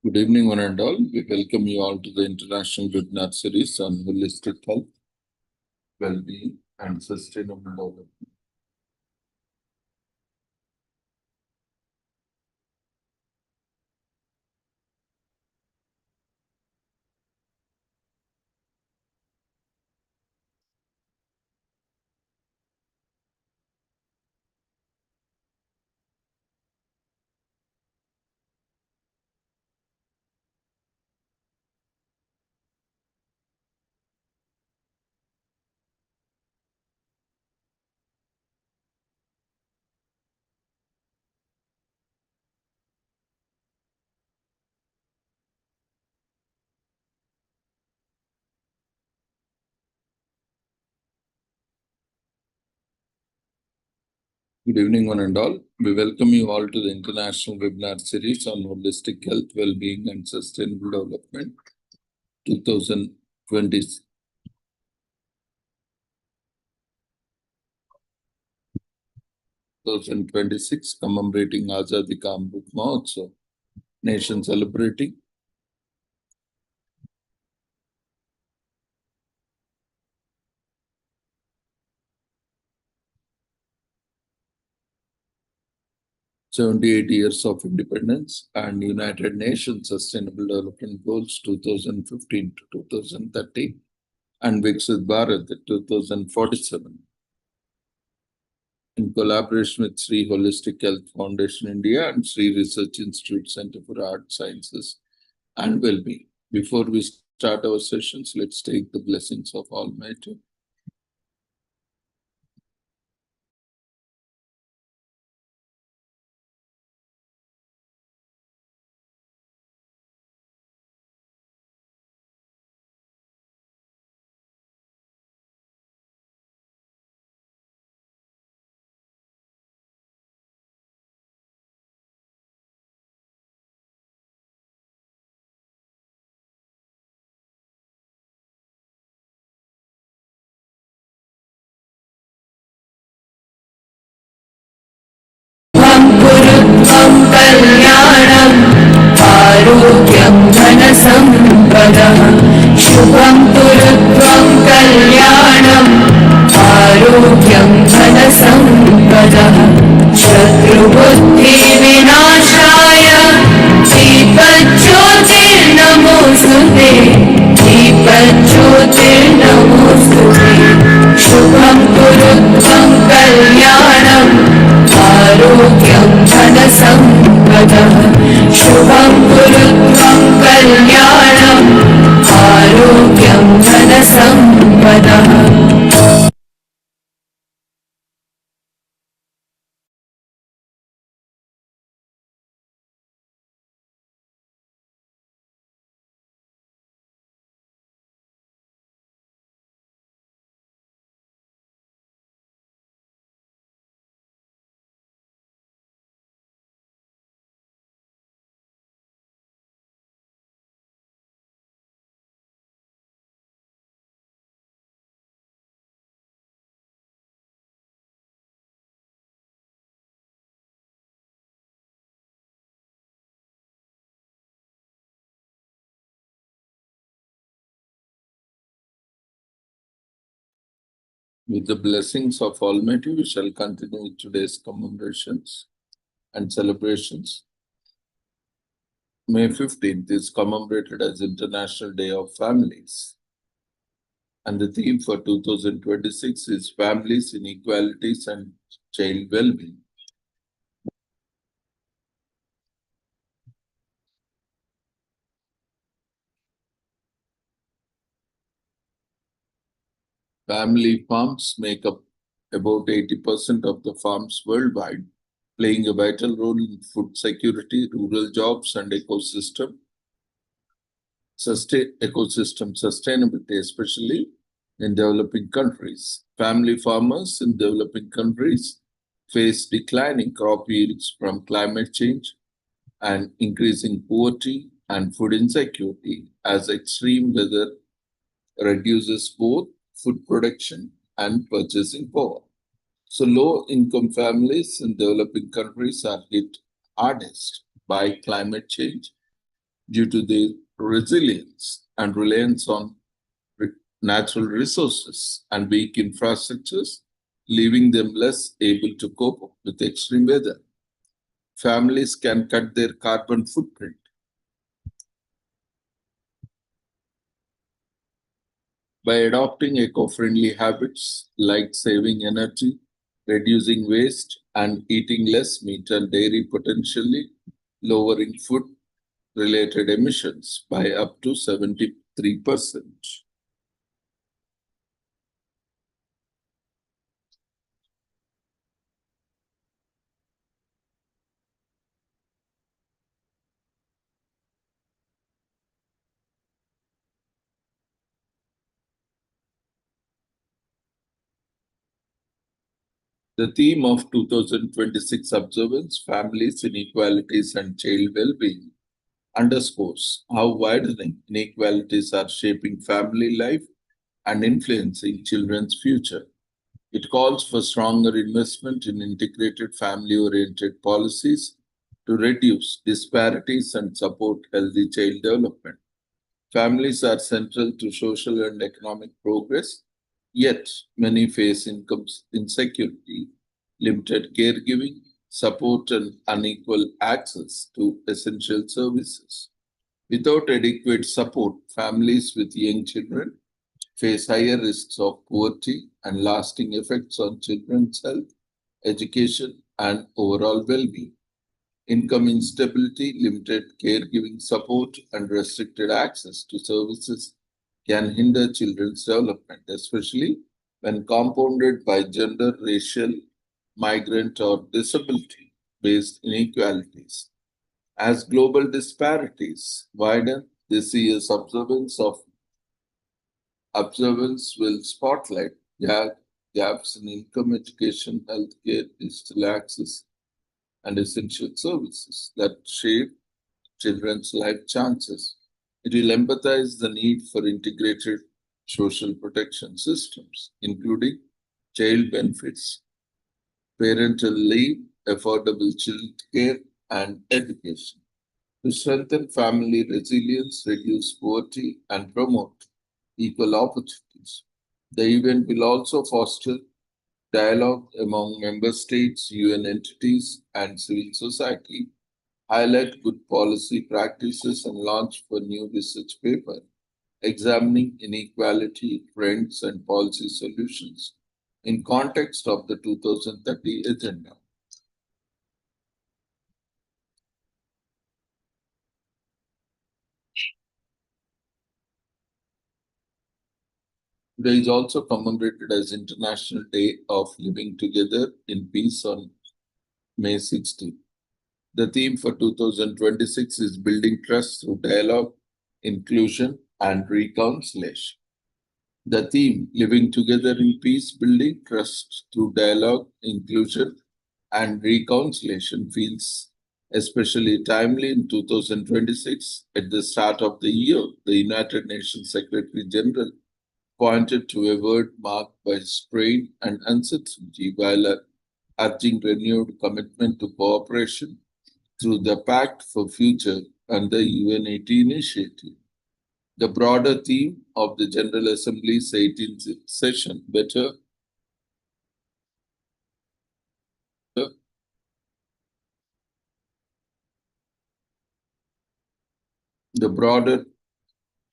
Good evening, one and all. We welcome you all to the international webinar series on holistic health, well-being, and sustainable development. Good evening, one and all. We welcome you all to the international webinar series on holistic health, well-being, and sustainable development 2020. 2026, commemorating Azadi Ka Amrit Mahotsav, nation celebrating 78 years of independence and United Nations Sustainable Development Goals 2015 to 2030 and Viksit Bharat 2047. In collaboration with Sri Holistic Health Foundation India and Sri Research Institute Center for Art Sciences and Wellbeing. Before we start our sessions, let's take the blessings of Almighty. कल्याणम् आरोग्यं धनसम्पदः शुभं कुरुत्वं कल्याणम् आरोग्यं धनसम्पदः शत्रुबुद्धिविनाशाय दीपज्योतिर्नमोऽस्तुते दीपज्योतिर्नमोऽस्तुते शुभं कुरुत्वं कल्याणम् आरोग्यं धनसम्पदः शुभं कुरुत्वं कल्याणम् आरोग्यं धनसम्पदः With the blessings of Almighty, we shall continue with today's commemorations and celebrations. May 15th is commemorated as International Day of Families. And the theme for 2026 is Families, Inequalities, and Child Well-being. Family farms make up about 80% of the farms worldwide, playing a vital role in food security, rural jobs, and ecosystem sustainability, especially in developing countries. Family farmers in developing countries face declining crop yields from climate change and increasing poverty and food insecurity as extreme weather reduces both food production and purchasing power. So low-income families in developing countries are hit hardest by climate change due to their resilience and reliance on natural resources and weak infrastructures, leaving them less able to cope with extreme weather. Families can cut their carbon footprint by adopting eco-friendly habits like saving energy, reducing waste, and eating less meat and dairy, potentially lowering food-related emissions by up to 73%. The theme of 2026 observance, families, inequalities, and child well-being, underscores how widening inequalities are shaping family life and influencing children's future. It calls for stronger investment in integrated family-oriented policies to reduce disparities and support healthy child development. Families are central to social and economic progress, yet many face income insecurity, limited caregiving, support, and unequal access to essential services. Without adequate support, families with young children face higher risks of poverty and lasting effects on children's health, education, and overall well being. Income instability, limited caregiving support, and restricted access to services can hinder children's development, especially when compounded by gender, racial, migrant, or disability based inequalities. As global disparities widen, this year's observance will spotlight gaps in income, education, healthcare, digital access, and essential services that shape children's life chances. It will empathize the need for integrated social protection systems, including child benefits, parental leave, affordable child care, and education. To strengthen family resilience, reduce poverty, and promote equal opportunities. The event will also foster dialogue among member states, UN entities, and civil society, highlight good policy practices, and launch for new research paper examining inequality trends and policy solutions in context of the 2030 agenda. Today is also commemorated as International Day of Living Together in Peace on May 16. The theme for 2026 is Building Trust Through Dialogue, Inclusion, and Reconciliation. The theme, Living Together in Peace, Building Trust Through Dialogue, Inclusion, and Reconciliation, feels especially timely in 2026. At the start of the year, the United Nations Secretary General pointed to a world marked by strain and uncertainty while urging renewed commitment to cooperation through the Pact for Future and the UN80 initiative. The broader theme of the General Assembly's 18th session, the broader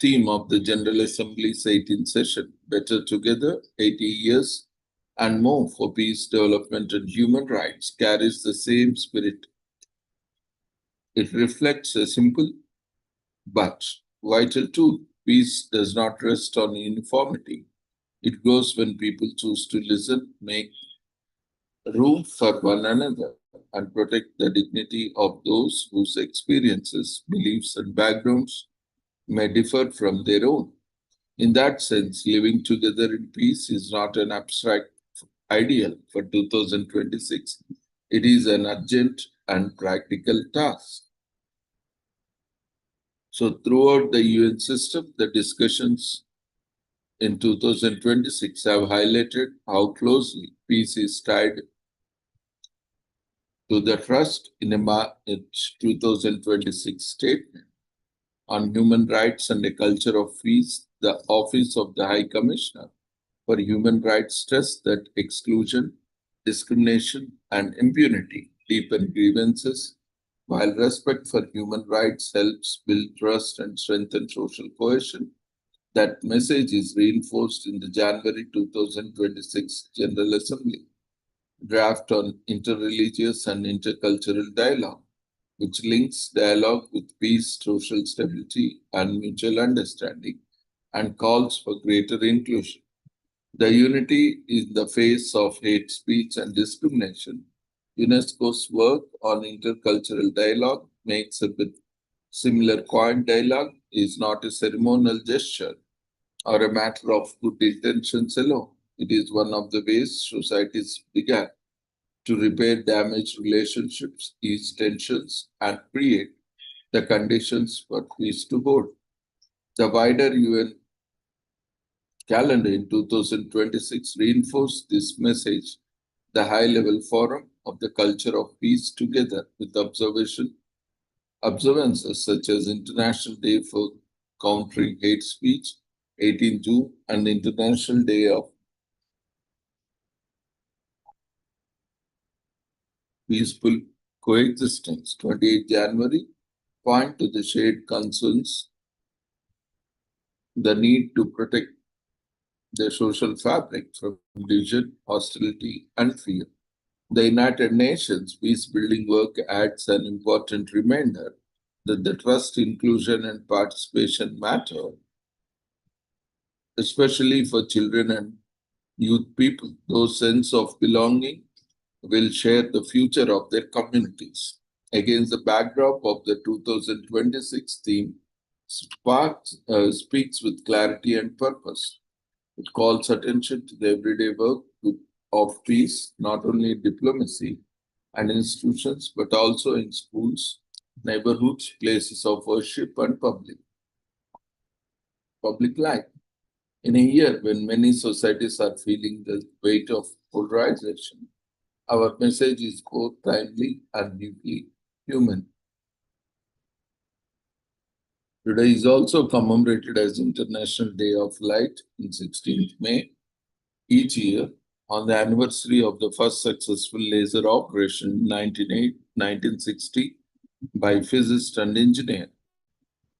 theme of the General Assembly's 18th session, Better Together, 80 years and more for peace, development, and human rights, carries the same spirit. It reflects a simple but vital tool. Peace does not rest on uniformity. It grows when people choose to listen, make room for one another, and protect the dignity of those whose experiences, beliefs, and backgrounds may differ from their own. In that sense, living together in peace is not an abstract ideal for 2026. It is an urgent and practical task. So, throughout the UN system, the discussions in 2026 have highlighted how closely peace is tied to the trust in a March 2026 statement. on Human Rights and a Culture of Peace, the Office of the High Commissioner for Human Rights stressed that exclusion, discrimination, and impunity deepen grievances, while respect for human rights helps build trust and strengthen social cohesion. That message is reinforced in the January 2026 General Assembly draft on interreligious and intercultural dialogue, which links dialogue with peace, social stability, and mutual understanding, and calls for greater inclusion. The unity in the face of hate speech and discrimination. UNESCO's work on intercultural dialogue makes a bit similar point. Dialogue is not a ceremonial gesture or a matter of good intentions alone. It is one of the ways societies began to repair damaged relationships, ease tensions, and create the conditions for peace to hold. The wider UN calendar in 2026 reinforced this message. The high-level forum of the culture of peace, together with observances such as International Day for Countering Hate Speech, 18 June, and International Day of Peaceful Coexistence, 28 January, point to the shared concerns, the need to protect the social fabric from division, hostility, and fear. The United Nations peace building work adds an important reminder that the trust, inclusion, and participation matter, especially for children and youth people. Those sense of belonging will share the future of their communities. Against the backdrop of the 2026 theme, speaks with clarity and purpose. It calls attention to the everyday work of peace, not only in diplomacy and institutions, but also in schools, neighborhoods, places of worship, and public life. In a year when many societies are feeling the weight of polarization, our message is both timely and deeply human. Today is also commemorated as International Day of Light on 16th May each year on the anniversary of the first successful laser operation in 1960 by physicist and engineer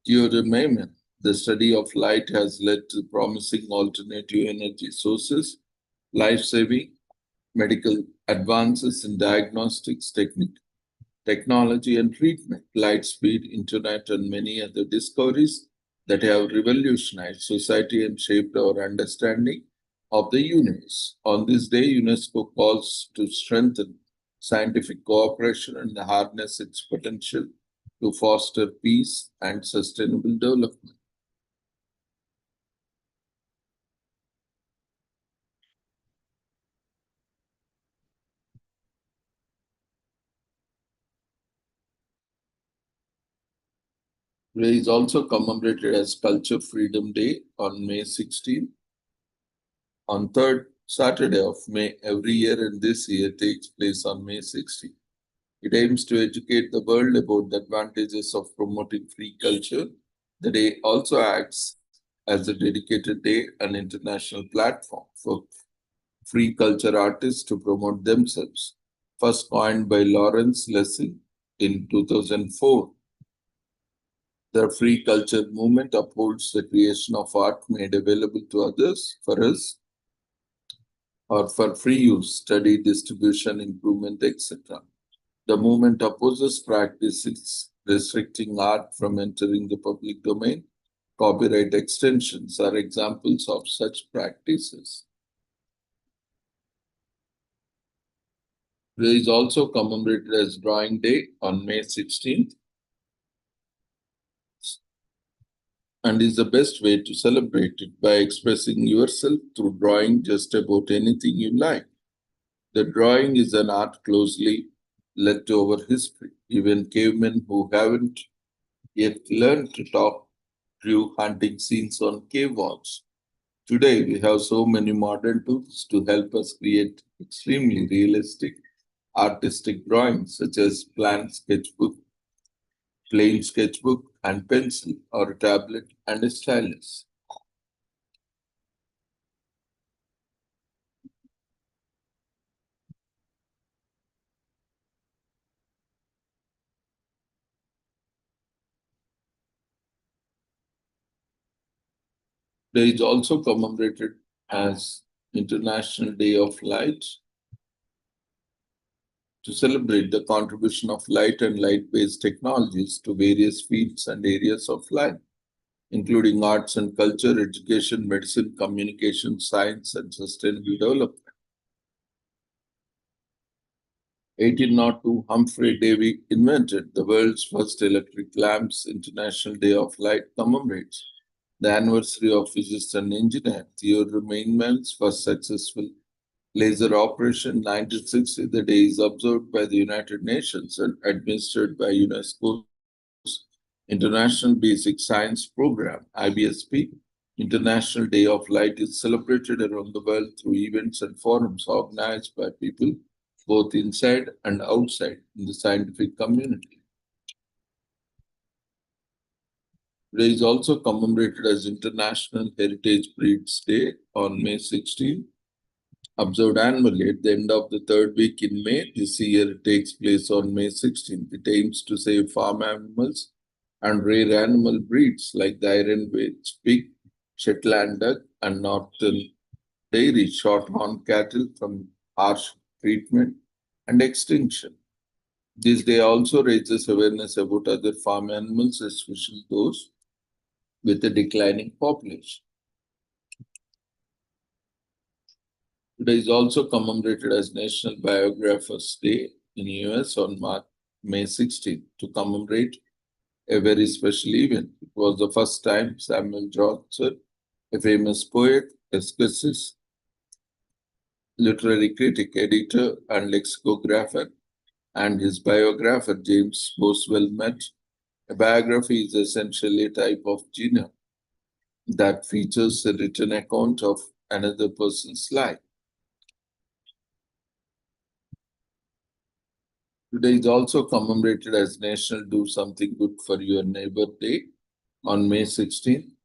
Theodore Maiman. The study of light has led to promising alternative energy sources, life-saving medical advances in diagnostics technology and treatment, light speed, internet, and many other discoveries that have revolutionized society and shaped our understanding of the universe. On this day, UNESCO calls to strengthen scientific cooperation and harness its potential to foster peace and sustainable development. Today is also commemorated as Culture Freedom Day on May 16. On third Saturday of May every year, and this year takes place on May 16. It aims to educate the world about the advantages of promoting free culture. The day also acts as a dedicated day, an international platform for free culture artists to promote themselves. First coined by Lawrence Lessig in 2004. The free culture movement upholds the creation of art made available to others for us or for free use, study, distribution, improvement, etc. The movement opposes practices restricting art from entering the public domain. Copyright extensions are examples of such practices. Today is also commemorated as Drawing Day on May 16th. And is the best way to celebrate it by expressing yourself through drawing just about anything you like. The drawing is an art closely led to our history. Even cavemen who haven't yet learned to talk drew hunting scenes on cave walls. Today, we have so many modern tools to help us create extremely realistic artistic drawings, such as plain sketchbook, and pencil, or a tablet and a stylus. Day is also commemorated as International Day of Light to celebrate the contribution of light and light-based technologies to various fields and areas of life, including arts and culture, education, medicine, communication, science, and sustainable development. 1802, Humphrey Davy invented the world's first electric lamps. International Day of Light commemorates the anniversary of physicist and engineer Theodore Maiman's first successful laser operation. 1960, the day is observed by the United Nations and administered by UNESCO's International Basic Science Program, IBSP. International Day of Light is celebrated around the world through events and forums organized by people both inside and outside in the scientific community. Today is also commemorated as International Heritage Breeds Day on May 16, observed annually at the end of the third week in May. This year it takes place on May 16th. It aims to save farm animals and rare animal breeds like the iron-weight pig, Shetland duck, and northern dairy shorthorn cattle from harsh treatment and extinction. This day also raises awareness about other farm animals, especially those with a declining population. Today is also commemorated as National Biographers Day in the US on May 16 to commemorate a very special event. It was the first time Samuel Johnson, a famous poet, essayist, literary critic, editor, and lexicographer, and his biographer James Boswell met. A biography is essentially a type of genre that features a written account of another person's life. Today is also commemorated as National Do Something Good for Your Neighbor Day on May 16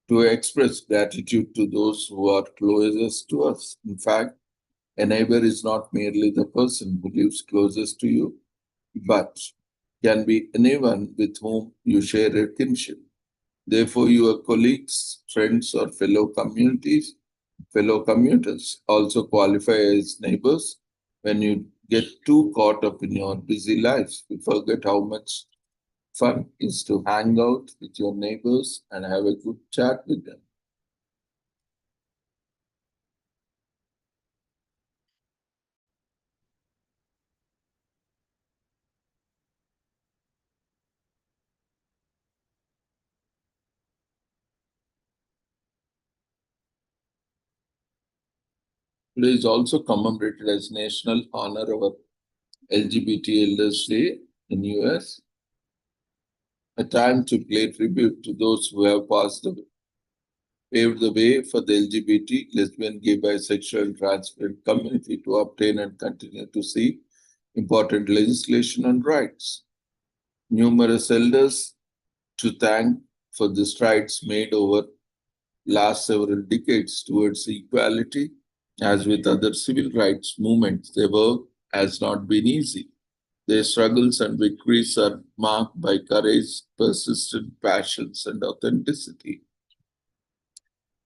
to express gratitude to those who are closest to us. In fact, a neighbor is not merely the person who lives closest to you, but can be anyone with whom you share a kinship. Therefore, your colleagues, friends, or fellow commuters also qualify as neighbors. When you get too caught up in your busy lives, you forget how much fun is to hang out with your neighbors and have a good chat with them. Today is also commemorated as National Honor Our LGBT Elders Day in US, a time to pay tribute to those who have passed away, paved the way for the LGBT, lesbian, gay, bisexual, and transparent community to obtain and continue to see important legislation and rights. Numerous elders to thank for the strides made over last several decades towards equality. As with other civil rights movements, their work has not been easy. Their struggles and victories are marked by courage, persistent passions, and authenticity.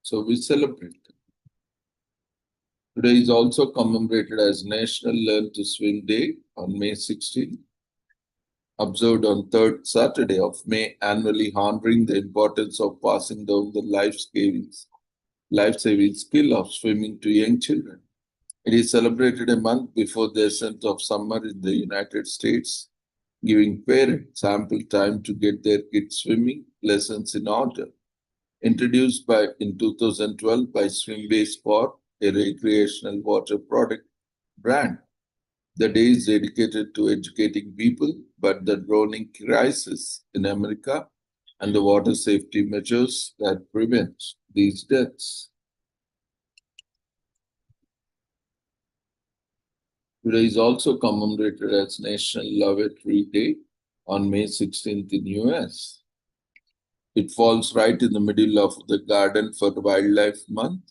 So we celebrate them. Today is also commemorated as National Learn to Swim Day on May 16, observed on third Saturday of May, annually honoring the importance of passing down the life-saving skill of swimming to young children. It is celebrated a month before the ascent of summer in the United States, giving parents ample time to get their kids swimming lessons in order. Introduced in 2012 by Swimway Sport, a recreational water product brand. The day is dedicated to educating people about the drowning crisis in America and the water safety measures that prevent these deaths. Today is also commemorated as National Love a Tree Day on May 16th in US. It falls right in the middle of the Garden for Wildlife Month.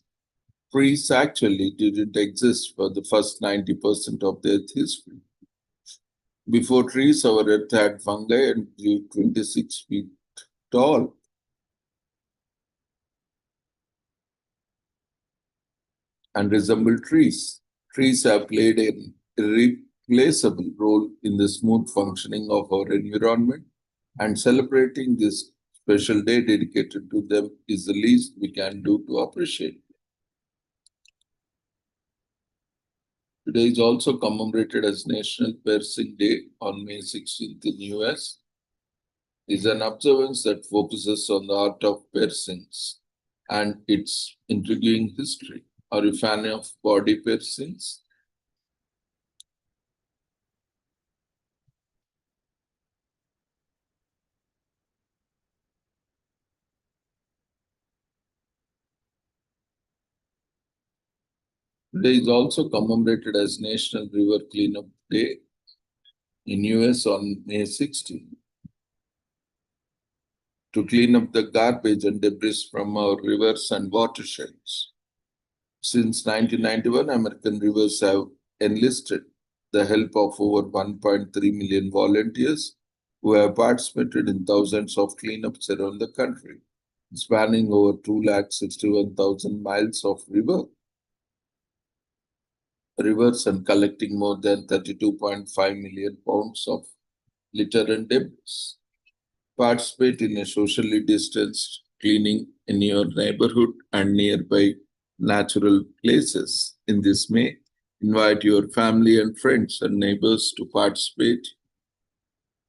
Trees actually didn't exist for the first 90% of the Earth history. Before trees, our Earth had fungi and grew 26 feet tall. And resemble trees. Trees have played an irreplaceable role in the smooth functioning of our environment, and celebrating this special day dedicated to them is the least we can do to appreciate. Today is also commemorated as National Piercing Day on May 16th in US. It is an observance that focuses on the art of piercings and its intriguing history. Are you a fan of body piercings? Today is also commemorated as National River Cleanup Day in US on May 16th. To clean up the garbage and debris from our rivers and watersheds. Since 1991, American rivers have enlisted the help of over 1.3 million volunteers who have participated in thousands of cleanups around the country, spanning over 261,000 miles of rivers and collecting more than 32.5 million pounds of litter and debris. Participate in a socially distanced cleaning in your neighborhood and nearby natural places. In this May, invite your family and friends and neighbors to participate.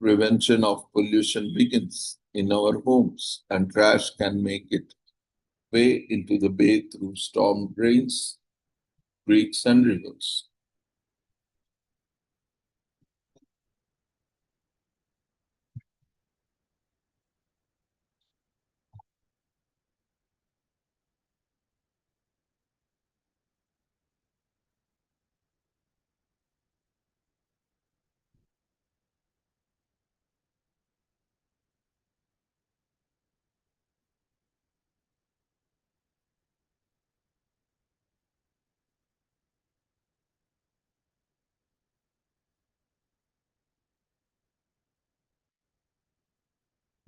Prevention of pollution begins in our homes, and trash can make its way into the bay through storm drains, creeks, and rivers.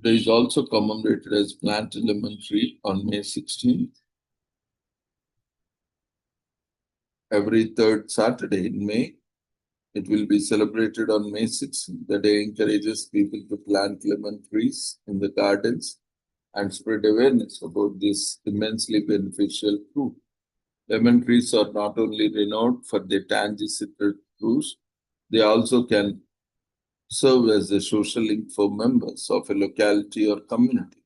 There is also commemorated as Plant a Lemon Tree on May 16th. Every third Saturday in May, it will be celebrated on May 16th. The day encourages people to plant lemon trees in the gardens and spread awareness about this immensely beneficial fruit. Lemon trees are not only renowned for their tangy citrus juice, they also can serve as a social link for members of a locality or community,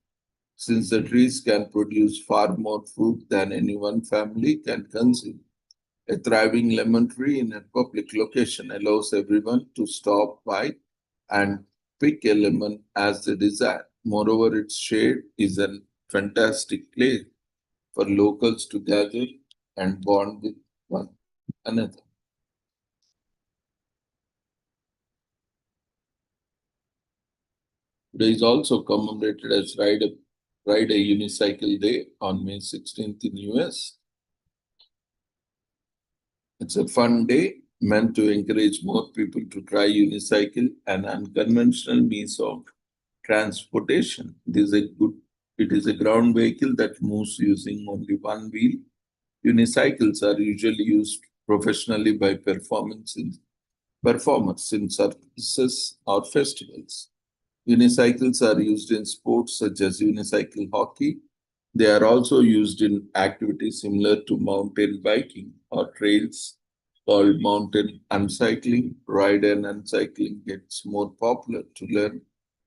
since the trees can produce far more fruit than any one family can consume. A thriving lemon tree in a public location allows everyone to stop by and pick a lemon as they desire. Moreover, its shade is a fantastic place for locals to gather and bond with one another. Today is also commemorated as Ride a Unicycle Day on May 16th in US. It's a fun day meant to encourage more people to try unicycle, an unconventional means of transportation. It is a ground vehicle that moves using only one wheel. Unicycles are usually used professionally by performers in circuses or festivals. Unicycles are used in sports such as unicycle hockey. They are also used in activities similar to mountain biking or trails called mountain uncycling. Ride and uncycling gets more popular to learn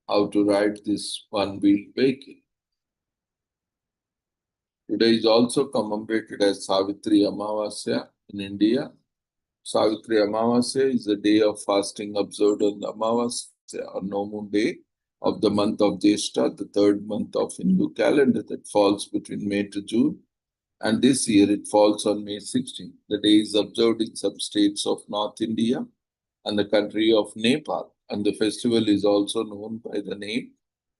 how to ride this one-wheeled vehicle. Today is also commemorated as Savitri Amavasya in India. Savitri Amavasya is a day of fasting observed on Amavasya or no moon day of the month of Jyeshtha, the third month of Hindu calendar that falls between May to June. And this year it falls on May 16th. The day is observed in some states of North India and the country of Nepal and the festival is also known by the name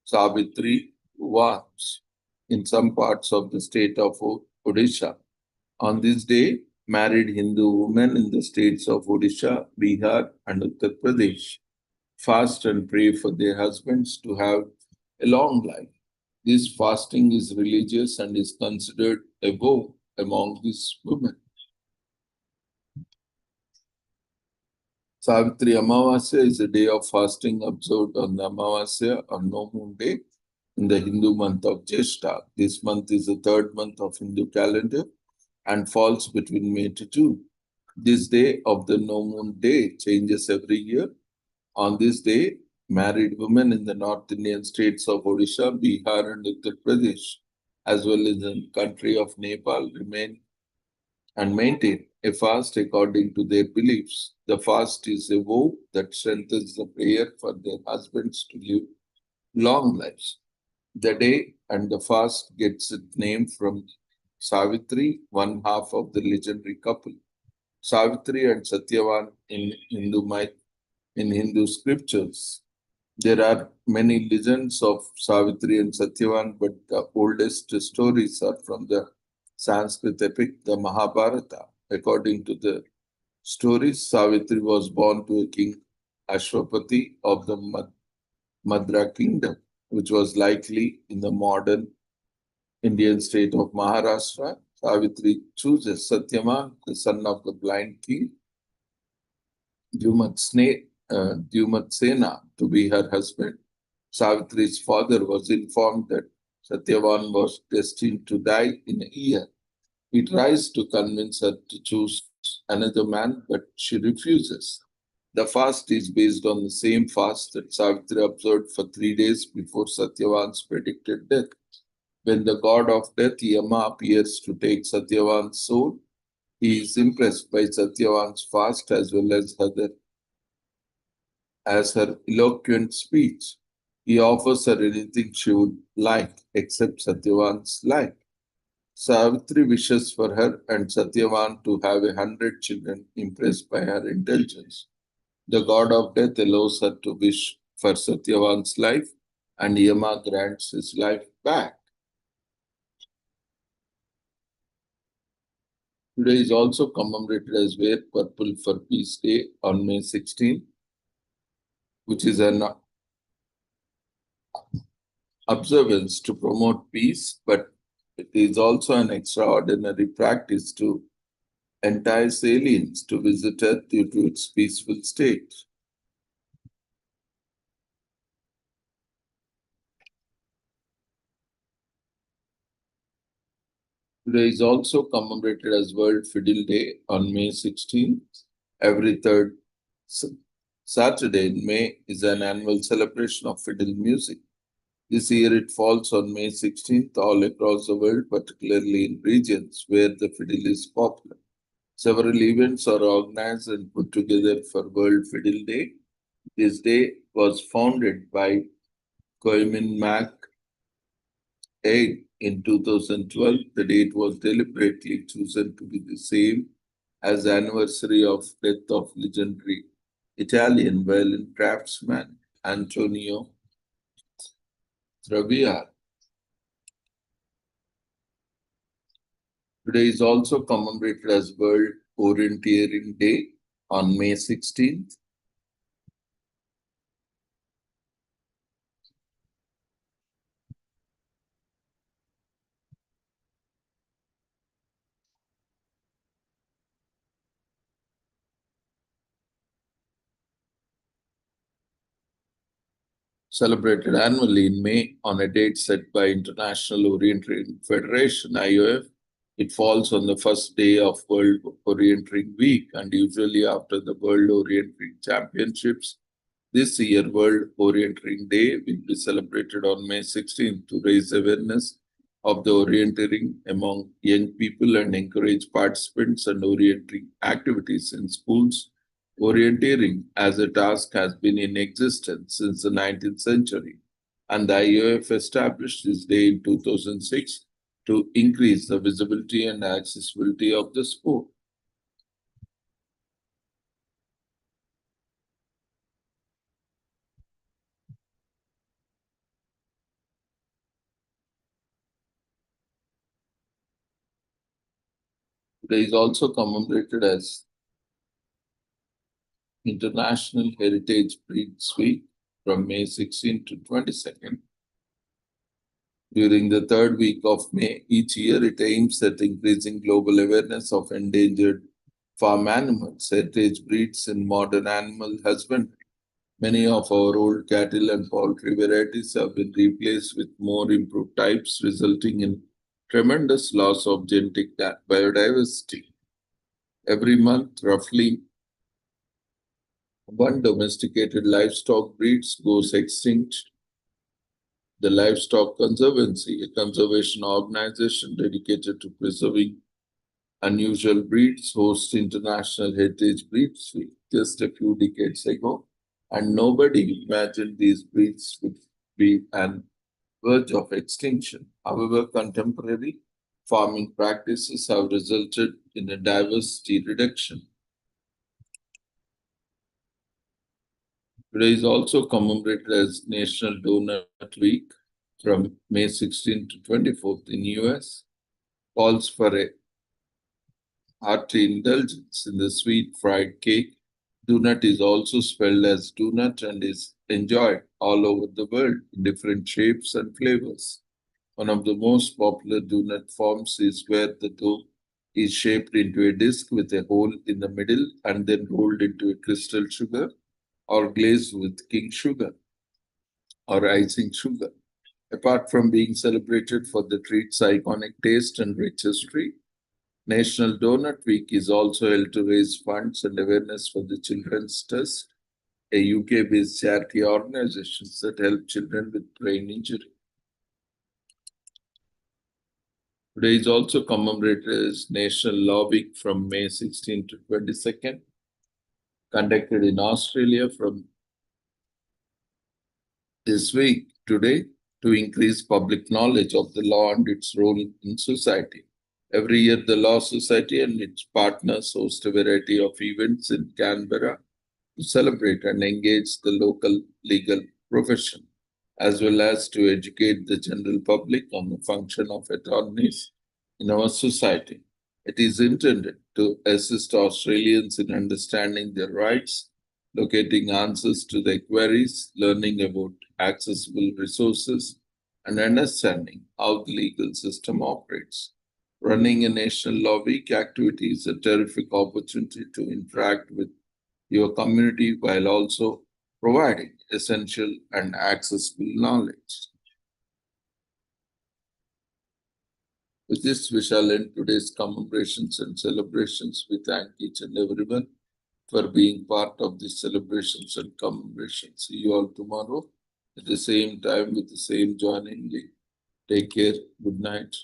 Savitri Vans in some parts of the state of Odisha. On this day, married Hindu women in the states of Odisha, Bihar, and Uttar Pradesh fast and pray for their husbands to have a long life. This fasting is religious and is considered a vow among these women. Savitri Amavasya is a day of fasting observed on the Amavasya or no moon day in the Hindu month of Jeshta. This month is the third month of Hindu calendar and falls between May to June. This day of the no moon day changes every year. On this day, married women in the North Indian states of Odisha, Bihar, and Uttar Pradesh, as well as in the country of Nepal, remain and maintain a fast according to their beliefs. The fast is a vow that strengthens the prayer for their husbands to live long lives. The day and the fast gets its name from Savitri, one half of the legendary couple. Savitri and Satyavan in Hindu scriptures. There are many legends of Savitri and Satyavan, but the oldest stories are from the Sanskrit epic, the Mahabharata. According to the stories, Savitri was born to a king Ashwapati of the Madra kingdom, which was likely in the modern Indian state of Maharashtra. Savitri chooses Satyavan, the son of the blind king, Dyumatsena, to be her husband. Savitri's father was informed that Satyavan was destined to die in a year. He tries to convince her to choose another man, but she refuses. The fast is based on the same fast that Savitri observed for 3 days before Satyavan's predicted death. When the god of death, Yama, appears to take Satyavan's soul, he is impressed by Satyavan's fast as well as her eloquent speech. He offers her anything she would like except Satyavan's life. Savitri wishes for her and Satyavan to have 100 children, impressed by her intelligence. The god of death allows her to wish for Satyavan's life, and Yama grants his life back. Today is also commemorated as Wear Purple for Peace Day on May 16, which is an observance to promote peace, but it is also an extraordinary practice to entice aliens to visit Earth due to its peaceful state. Today is also commemorated as World Fiddle Day on May 16th. Every third Saturday in May is an annual celebration of fiddle music. This year it falls on May 16th all across the world, particularly in regions where the fiddle is popular. Several events are organized and put together for World Fiddle Day. This day was founded by Koimin Mac Aid in 2012. The date was deliberately chosen to be the same as the anniversary of death of legendary Italian violin craftsman Antonio Traviar. Today is also commemorated as World Orienteering Day on May 16th. Celebrated annually in May on a date set by International Orienteering Federation, IOF. It falls on the first day of World Orienteering Week and usually after the World Orienteering Championships. This year, World Orienteering Day will be celebrated on May 16th to raise awareness of the orienteering among young people and encourage participants and orienteering activities in schools. Orienteering as a task has been in existence since the 19th century, and the IOF established this day in 2006 to increase the visibility and accessibility of the sport. Today is also commemorated as International Heritage Breeds Week from May 16 to 22nd. During the third week of May each year, it aims at increasing global awareness of endangered farm animals, heritage breeds, and modern animal husbandry. Many of our old cattle and poultry varieties have been replaced with more improved types, resulting in tremendous loss of genetic biodiversity. Every month, roughly one domesticated livestock breeds goes extinct. The Livestock Conservancy, a conservation organization dedicated to preserving unusual breeds, hosts International Heritage Breeds Week just a few decades ago, and nobody imagined these breeds would be on verge of extinction. However, contemporary farming practices have resulted in a diversity reduction. Today is also commemorated as National Donut Week from May 16 to 24th in US. Calls for a hearty indulgence in the sweet fried cake. Donut is also spelled as donut and is enjoyed all over the world in different shapes and flavors. One of the most popular donut forms is where the dough is shaped into a disc with a hole in the middle and then rolled into a crystal sugar or glazed with king sugar or icing sugar. Apart from being celebrated for the treat's iconic taste and rich history, National Donut Week is also held to raise funds and awareness for the Children's Trust, a UK-based charity organization that help children with brain injury. Today is also commemorated as National Law Week from May 16 to 22nd, conducted in Australia from this week today to increase public knowledge of the law and its role in society. Every year, the Law Society and its partners host a variety of events in Canberra to celebrate and engage the local legal profession, as well as to educate the general public on the function of attorneys in our society. It is intended to assist Australians in understanding their rights, locating answers to their queries, learning about accessible resources, and understanding how the legal system operates. Running a National Law Week activity is a terrific opportunity to interact with your community while also providing essential and accessible knowledge. With this, we shall end today's commemorations and celebrations. We thank each and everyone for being part of these celebrations and commemorations. See you all tomorrow at the same time with the same joining link. Take care. Good night.